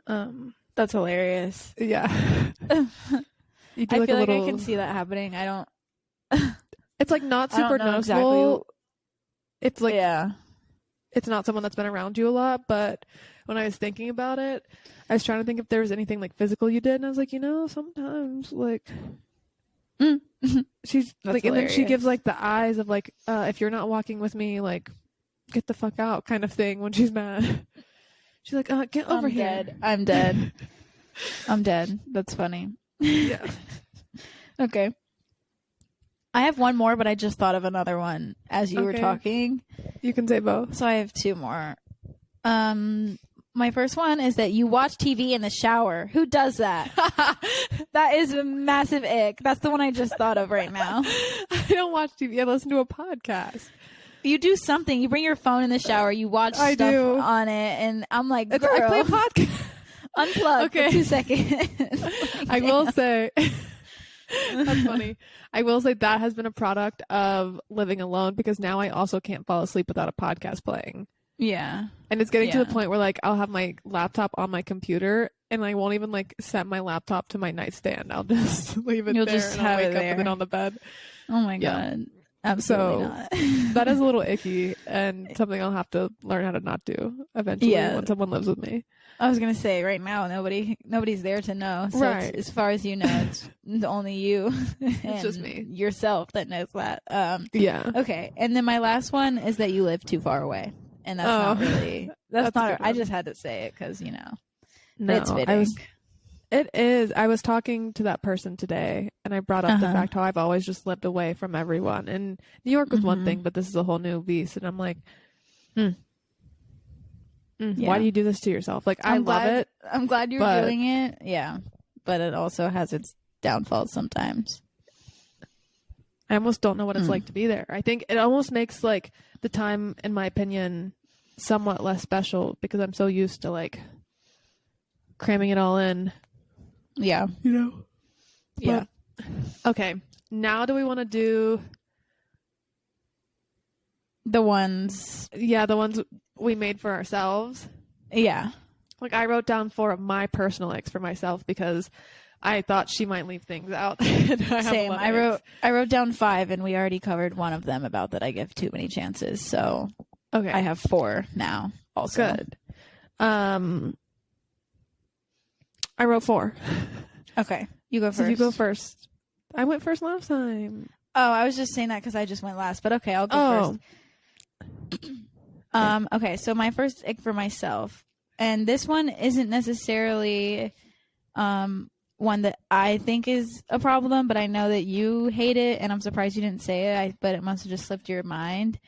Speaker 1: That's hilarious.
Speaker 2: Yeah. You do
Speaker 1: I
Speaker 2: like
Speaker 1: feel
Speaker 2: a
Speaker 1: like
Speaker 2: little...
Speaker 1: I can see that happening. I don't.
Speaker 2: It's like not super noticeable. Exactly. It's like it's not someone that's been around you a lot, but when I was thinking about it, I was trying to think if there was anything like physical you did, and I was like, sometimes like she's
Speaker 1: that's
Speaker 2: like, hilarious. And then she gives like the eyes of like, if you're not walking with me, like get the fuck out kind of thing when she's mad. She's like, get over here.
Speaker 1: I'm dead. I'm dead. That's funny.
Speaker 2: Yeah.
Speaker 1: Okay. I have one more, but I just thought of another one as you were talking.
Speaker 2: You can say both.
Speaker 1: So I have two more. My first one is that you watch TV in the shower. Who does that? That is a massive ick. That's the one I just thought of right now.
Speaker 2: I don't watch TV. I listen to a podcast.
Speaker 1: You do something. You bring your phone in the shower. You watch stuff on it, and I'm like, girl,
Speaker 2: I play a podcast.
Speaker 1: Unplug for 2 seconds. Like,
Speaker 2: I will say, that's funny. I will say that has been a product of living alone, because now I also can't fall asleep without a podcast playing.
Speaker 1: Yeah.
Speaker 2: And it's getting to the point where like I'll have my laptop on my computer, and I won't even like set my laptop to my nightstand. I'll just leave it there,
Speaker 1: just
Speaker 2: and I'll
Speaker 1: have
Speaker 2: wake
Speaker 1: it
Speaker 2: up
Speaker 1: there.
Speaker 2: with it on the bed.
Speaker 1: Oh my god. Absolutely
Speaker 2: So
Speaker 1: not.
Speaker 2: that is a little icky and something I'll have to learn how to not do eventually when someone lives with me.
Speaker 1: I was gonna say right now nobody's there to know. So
Speaker 2: Right.
Speaker 1: as far as you know, it's only you and
Speaker 2: It's just me.
Speaker 1: yourself that knows that.
Speaker 2: Yeah.
Speaker 1: Okay, and then my last one is that you live too far away, and that's not really. That's
Speaker 2: a
Speaker 1: not.
Speaker 2: good
Speaker 1: I
Speaker 2: one.
Speaker 1: just had to say it because
Speaker 2: No,
Speaker 1: it's fitting.
Speaker 2: It is. I was talking to that person today, and I brought up the fact how I've always just lived away from everyone. And New York was one thing, but this is a whole new beast. And I'm like, why do you do this to yourself? Like, I love it.
Speaker 1: I'm glad you're doing it. Yeah, but it also has its downfalls sometimes.
Speaker 2: I almost don't know what it's like to be there. I think it almost makes like the time, in my opinion, somewhat less special because I'm so used to like cramming it all in.
Speaker 1: Yeah.
Speaker 2: You know?
Speaker 1: Yeah.
Speaker 2: Okay. Now do we want to do
Speaker 1: the ones
Speaker 2: we made for ourselves?
Speaker 1: Yeah.
Speaker 2: Like I wrote down 4 of my personal icks for myself because I thought she might leave things out.
Speaker 1: Same. I wrote down 5 and we already covered one of them about that I give too many chances. So
Speaker 2: okay.
Speaker 1: I have 4 now also.
Speaker 2: Good. I wrote 4.
Speaker 1: Okay. You go first.
Speaker 2: So you go first. I went first last time.
Speaker 1: Oh, I was just saying that because I just went last. But okay, I'll go first. Okay, so my first ick for myself, and this one isn't necessarily one that I think is a problem, but I know that you hate it, and I'm surprised you didn't say it, but it must have just slipped your mind,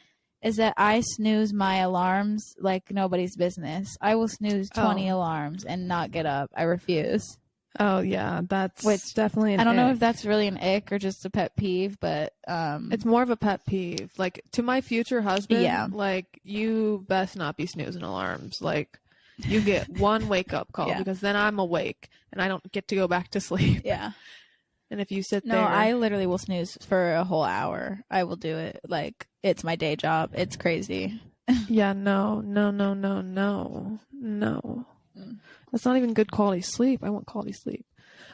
Speaker 1: is that I snooze my alarms like nobody's business. I will snooze 20 alarms and not get up. I refuse.
Speaker 2: Oh, yeah, that's definitely an
Speaker 1: I don't
Speaker 2: ick.
Speaker 1: know if that's really an ick or just a pet peeve, but
Speaker 2: it's more of a pet peeve. Like, to my future husband, like, you best not be snoozing alarms. Like, you get one wake-up call because then I'm awake and I don't get to go back to sleep.
Speaker 1: Yeah.
Speaker 2: And if you sit there...
Speaker 1: No, I literally will snooze for a whole hour. I will do it. Like, it's my day job. It's crazy.
Speaker 2: Yeah, no. That's not even good quality sleep. I want quality sleep.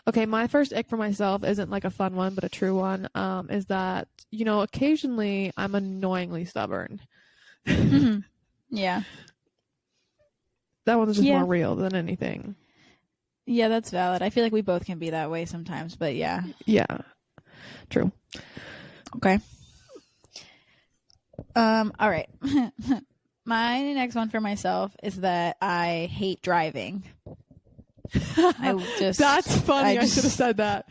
Speaker 2: Okay, my first ick for myself isn't like a fun one, but a true one, is that, occasionally I'm annoyingly stubborn.
Speaker 1: Yeah.
Speaker 2: That one's just more real than anything.
Speaker 1: Yeah, that's valid. I feel like we both can be that way sometimes, but yeah.
Speaker 2: Yeah. True.
Speaker 1: Okay. All right. My next one for myself is that I hate driving.
Speaker 2: That's funny. I should have said that.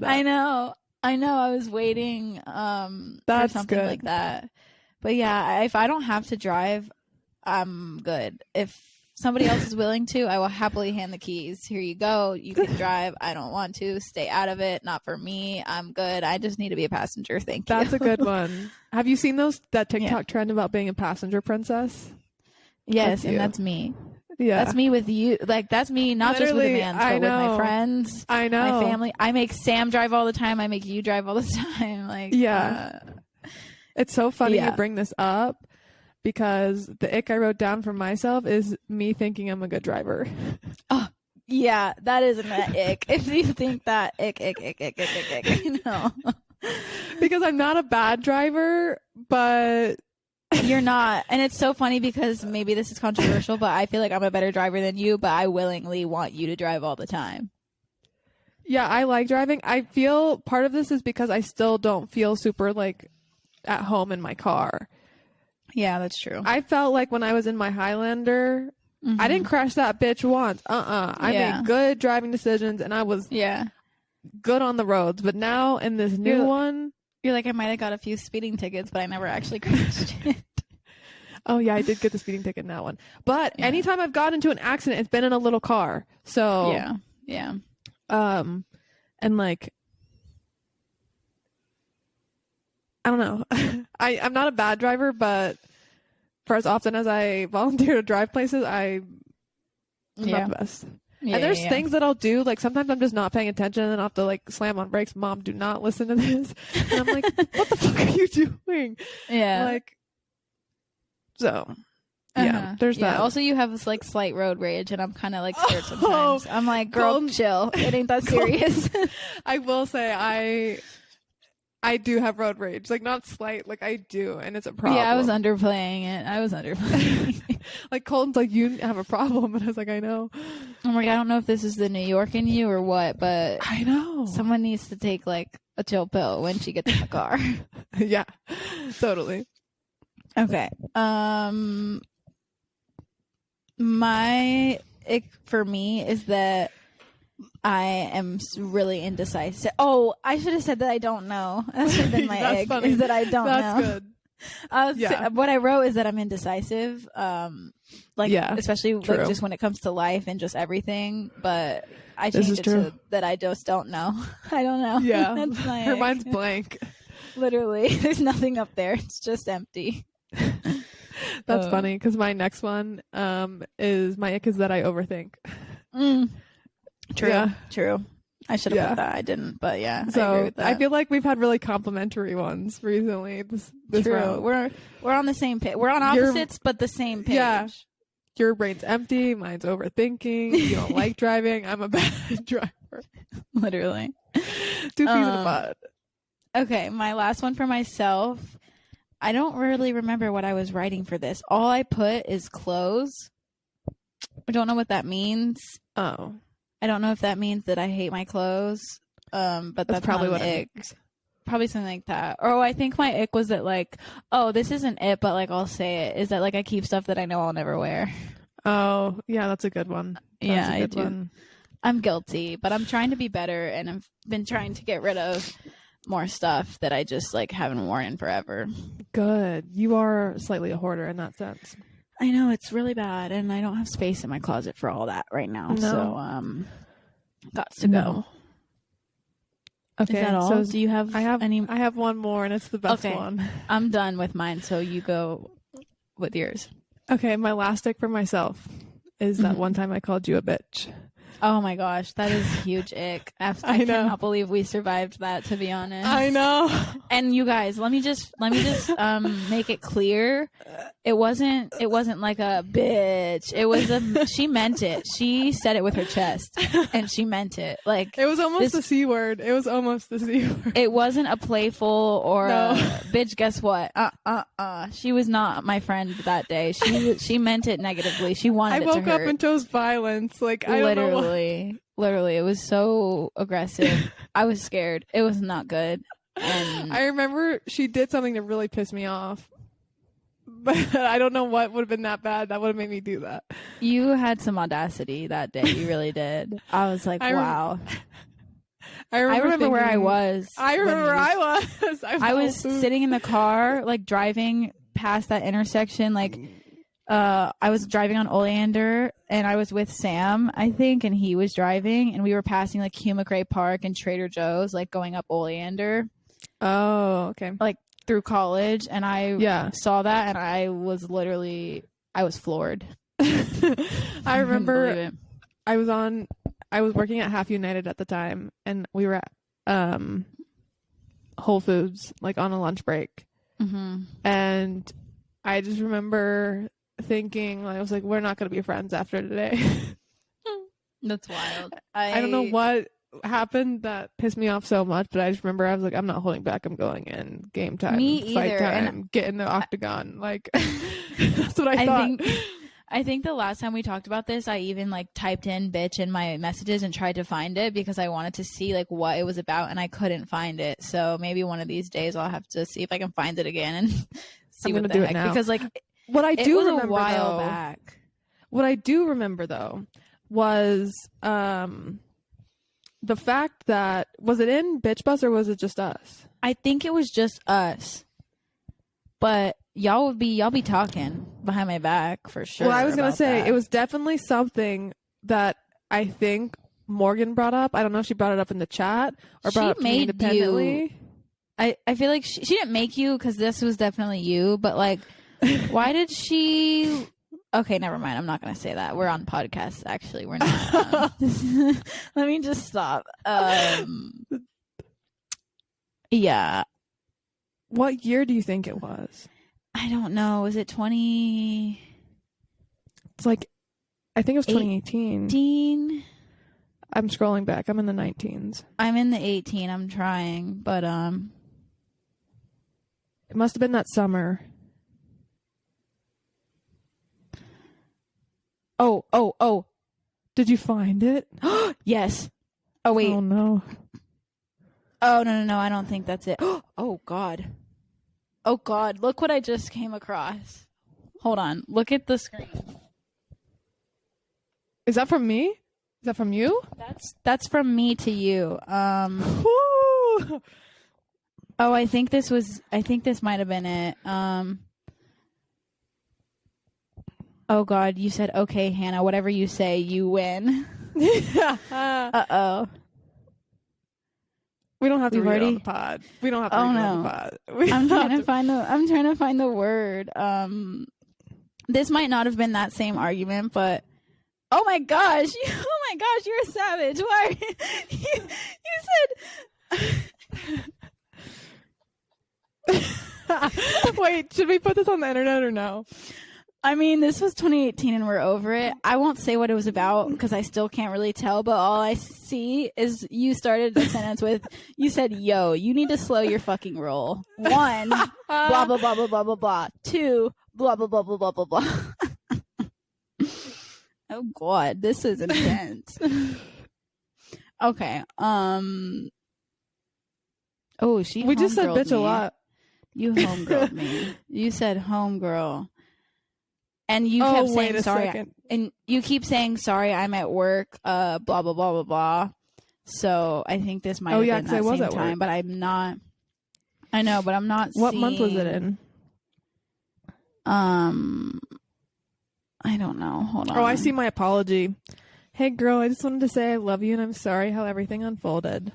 Speaker 1: I know. I was waiting for something like that. But yeah, if I don't have to drive, I'm good. If somebody else is willing to, I will happily hand the keys. Here you go. You can drive. I don't want to. Stay out of it. Not for me. I'm good. I just need to be a passenger. Thank you.
Speaker 2: That's a good one. Have you seen that TikTok trend about being a passenger princess?
Speaker 1: Yes, that's me.
Speaker 2: Yeah.
Speaker 1: That's me with you. Like, that's me not just with the bands, but with my friends.
Speaker 2: I know.
Speaker 1: My family. I make Sam drive all the time. I make you drive all the time. Like,
Speaker 2: yeah. It's so funny you bring this up because the ick I wrote down for myself is me thinking I'm a good driver.
Speaker 1: Oh, yeah. That is an ick. If you think that, ick.
Speaker 2: Because I'm not a bad driver, but...
Speaker 1: You're not. And it's so funny because maybe this is controversial, but I feel like I'm a better driver than you, but I willingly want you to drive all the time.
Speaker 2: Yeah, I like driving. I feel part of this is because I still don't feel super like at home in my car.
Speaker 1: Yeah, that's true.
Speaker 2: I felt like when I was in my Highlander, I didn't crash that bitch once. I made good driving decisions and I was good on the roads. But now in this new one...
Speaker 1: You're like, I might have got a few speeding tickets, but I never actually crashed it.
Speaker 2: Oh, yeah, I did get the speeding ticket in that one. But anytime I've gotten into an accident, it's been in a little car. So...
Speaker 1: Yeah.
Speaker 2: And like... I don't know. I'm not a bad driver, but for as often as I volunteer to drive places, I'm not the best. Yeah, and there's things that I'll do, like sometimes I'm just not paying attention and I'll have to like slam on brakes. Mom, do not listen to this. And I'm like, what the fuck are you doing?
Speaker 1: Yeah.
Speaker 2: Like, so, yeah, there's that.
Speaker 1: Also, you have this like slight road rage and I'm kind of like scared sometimes. I'm like, girl, chill. It ain't that serious.
Speaker 2: I will say, I I do have road rage. Like, not slight. Like, I do, and it's a problem.
Speaker 1: Yeah, I was underplaying it.
Speaker 2: Like, Colton's like, you have a problem, and I was like, I know.
Speaker 1: I'm like, I don't know if this is the New York in you or what, but
Speaker 2: I know.
Speaker 1: someone needs to take like a chill pill when she gets in the car.
Speaker 2: Yeah, totally.
Speaker 1: Okay. My ick for me is that I am really indecisive. Oh, I should have said that I don't know. That should have been my
Speaker 2: That's
Speaker 1: ick.
Speaker 2: funny.
Speaker 1: Is that I don't
Speaker 2: That's
Speaker 1: know.
Speaker 2: Good. Yeah.
Speaker 1: What I wrote is that I'm indecisive. Especially
Speaker 2: true.
Speaker 1: like just when it comes to life and just everything. But I
Speaker 2: This
Speaker 1: changed
Speaker 2: is
Speaker 1: it
Speaker 2: true.
Speaker 1: to that I just don't know. I don't know.
Speaker 2: Yeah.
Speaker 1: That's my
Speaker 2: Her
Speaker 1: ick.
Speaker 2: mind's blank.
Speaker 1: Literally, there's nothing up there. It's just empty.
Speaker 2: That's funny because my next one is my ick is that I overthink.
Speaker 1: True.
Speaker 2: Yeah.
Speaker 1: True. I should have put that. I didn't, but yeah. I agree
Speaker 2: So
Speaker 1: with that.
Speaker 2: I feel like we've had really complimentary ones recently. This
Speaker 1: True.
Speaker 2: round.
Speaker 1: We're on the same page. We're on opposites, but the same page.
Speaker 2: Yeah. Your brain's empty. Mine's overthinking. You don't like driving. I'm a bad driver.
Speaker 1: Literally.
Speaker 2: 2 peas in a pod.
Speaker 1: Okay, my last one for myself. I don't really remember what I was writing for this. All I put is clothes. I don't know what that means.
Speaker 2: Oh.
Speaker 1: I don't know if that means that I hate my clothes. But that's
Speaker 2: probably
Speaker 1: not
Speaker 2: what
Speaker 1: an
Speaker 2: it
Speaker 1: ick.
Speaker 2: means.
Speaker 1: Probably something like that. Or I think my ick was that like, oh, this isn't it, but like I'll say it. Is that like I keep stuff that I know I'll never wear.
Speaker 2: Oh, yeah, that's a good one.
Speaker 1: Yeah, I do.
Speaker 2: One.
Speaker 1: I'm guilty, but I'm trying to be better, and I've been trying to get rid of more stuff that I just like haven't worn in forever.
Speaker 2: Good. You are slightly a hoarder in that sense.
Speaker 1: I know it's really bad, and I don't have space in my closet for all that right now.
Speaker 2: No.
Speaker 1: So, got to go.
Speaker 2: Okay.
Speaker 1: Is that all?
Speaker 2: So
Speaker 1: Do you have?
Speaker 2: I have
Speaker 1: any?
Speaker 2: I have one more, and it's the best one.
Speaker 1: I'm done with mine, so you go with yours.
Speaker 2: Okay, my last ick for myself is that one time I called you a bitch.
Speaker 1: Oh my gosh, that is a huge ick. I
Speaker 2: know.
Speaker 1: cannot believe we survived that, to be honest.
Speaker 2: I know.
Speaker 1: And you guys, let me just make it clear. It wasn't like a bitch. It was she meant it. She said it with her chest and she meant it. Like
Speaker 2: It was almost the C word. It was almost the C word.
Speaker 1: it wasn't a playful or a bitch, guess what? She was not my friend that day. She meant it negatively. She wanted it to hurt.
Speaker 2: I woke up and chose violence. Like I don't know what.
Speaker 1: Literally, it was so aggressive. I was scared. It was not good. And
Speaker 2: I remember she did something to really piss me off. But I don't know what would have been that bad. That would have made me do that.
Speaker 1: you had some audacity that day. You really did. I was like, wow.
Speaker 2: I
Speaker 1: remember where I was.
Speaker 2: I remember where I was.
Speaker 1: I was sitting in the car, like driving past that intersection, like I was driving on Oleander, and I was with Sam, I think, and he was driving, and we were passing like Hugh McRae Park and Trader Joe's, like going up Oleander.
Speaker 2: Oh, okay.
Speaker 1: Like through college, and I saw that, and I was floored.
Speaker 2: I remember I was working at Half United at the time, and we were at Whole Foods, like on a lunch break.
Speaker 1: Mm-hmm.
Speaker 2: And I just remember thinking, I was like, we're not going to be friends after today.
Speaker 1: That's wild.
Speaker 2: I don't know what happened that pissed me off so much, but I just remember I was like, I'm not holding back. I'm going in. Game time.
Speaker 1: Me
Speaker 2: fight
Speaker 1: either.
Speaker 2: time.
Speaker 1: And
Speaker 2: get in the octagon. Like, that's what I thought.
Speaker 1: I think the last time we talked about this, I even like typed in bitch in my messages and tried to find it because I wanted to see like what it was about, and I couldn't find it. So maybe one of these days I'll have to see if I can find it again and see what the heck. Now. Because like
Speaker 2: what I do remember
Speaker 1: a while
Speaker 2: though,
Speaker 1: back.
Speaker 2: What I do remember though was the fact that, was it in Bitch Bus or was it just us?
Speaker 1: I think it was just us. But y'all be talking behind my back for sure.
Speaker 2: Well, I was going to say, it was definitely something that I think Morgan brought up. I don't know if she brought it up in the chat or brought it up to me independently.
Speaker 1: I feel like she didn't make you, because this was definitely you, but like, why did she... Okay, never mind. I'm not going to say that. We're on podcasts, actually. We're not. Let me just stop. Yeah.
Speaker 2: What year do you think it was?
Speaker 1: I don't know. Was it 20...
Speaker 2: It's like, I think it was 2018.
Speaker 1: 18?
Speaker 2: I'm scrolling back. I'm in the 19s.
Speaker 1: I'm in the 18. I'm trying, but
Speaker 2: It must have been that summer. Oh. Did you find it?
Speaker 1: Yes. Oh, wait.
Speaker 2: Oh, no.
Speaker 1: Oh, no. I don't think that's it. Oh, God. Oh, God. Look what I just came across. Hold on. Look at the screen.
Speaker 2: Is that from me? Is that from you?
Speaker 1: That's from me to you.
Speaker 2: Woo!
Speaker 1: Oh, I think this might have been it. Oh, God. You said, okay, Hannah, whatever you say, you win. Uh-oh.
Speaker 2: We don't have to
Speaker 1: You've
Speaker 2: read it on
Speaker 1: already-
Speaker 2: the pod. We don't have to
Speaker 1: Oh,
Speaker 2: read it
Speaker 1: no.
Speaker 2: on the pod.
Speaker 1: I'm trying to find the word. This might not have been that same argument, but oh my gosh, you're a savage. Why? you said.
Speaker 2: Wait, should we put this on the internet or no?
Speaker 1: I mean, this was 2018 and we're over it. I won't say what it was about because I still can't really tell, but all I see is you started the sentence with, you said, yo, you need to slow your fucking roll. 1, blah, blah, blah, blah, blah, blah, blah. 2, blah, blah, blah, blah, blah, blah, blah. Oh, God, this is intense. Okay. Oh,
Speaker 2: We just said bitch
Speaker 1: me.
Speaker 2: a lot.
Speaker 1: You homegirled me. You said homegirl. And you kept saying sorry.
Speaker 2: Second.
Speaker 1: And you keep saying sorry, I'm at work, blah, blah, blah, blah, blah. So I think this might have been that same time,
Speaker 2: work.
Speaker 1: but I'm not. I know, but I'm not
Speaker 2: What month was it in?
Speaker 1: I don't know. Hold on.
Speaker 2: Oh, I see my apology. Hey, girl, I just wanted to say I love you and I'm sorry how everything unfolded.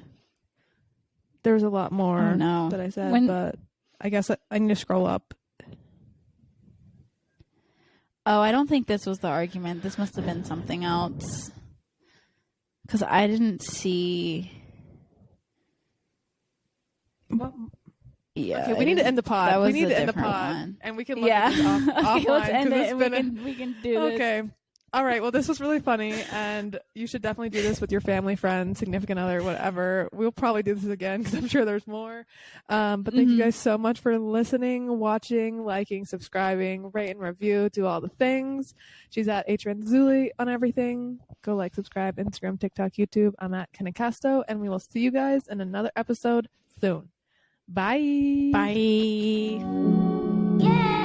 Speaker 2: There was a lot more that I said, but I guess I need to scroll up.
Speaker 1: Oh, I don't think this was the argument. This must have been something else. Because I didn't see...
Speaker 2: What?
Speaker 1: Yeah.
Speaker 2: Okay, we need to end the pod.
Speaker 1: That was
Speaker 2: we need
Speaker 1: a
Speaker 2: to end the
Speaker 1: different
Speaker 2: pod.
Speaker 1: one.
Speaker 2: And we can look at this offline.
Speaker 1: Okay, let's end it and
Speaker 2: been
Speaker 1: we can do this.
Speaker 2: Okay. All right. Well, this was really funny, and you should definitely do this with your family, friends, significant other, whatever. We'll probably do this again because I'm sure there's more. But thank you guys so much for listening, watching, liking, subscribing, rate and review, do all the things. She's at HRanzuli on everything. Go like, subscribe, Instagram, TikTok, YouTube. I'm at Kenicasto, and we will see you guys in another episode soon. Bye.
Speaker 1: Bye.
Speaker 3: Yeah.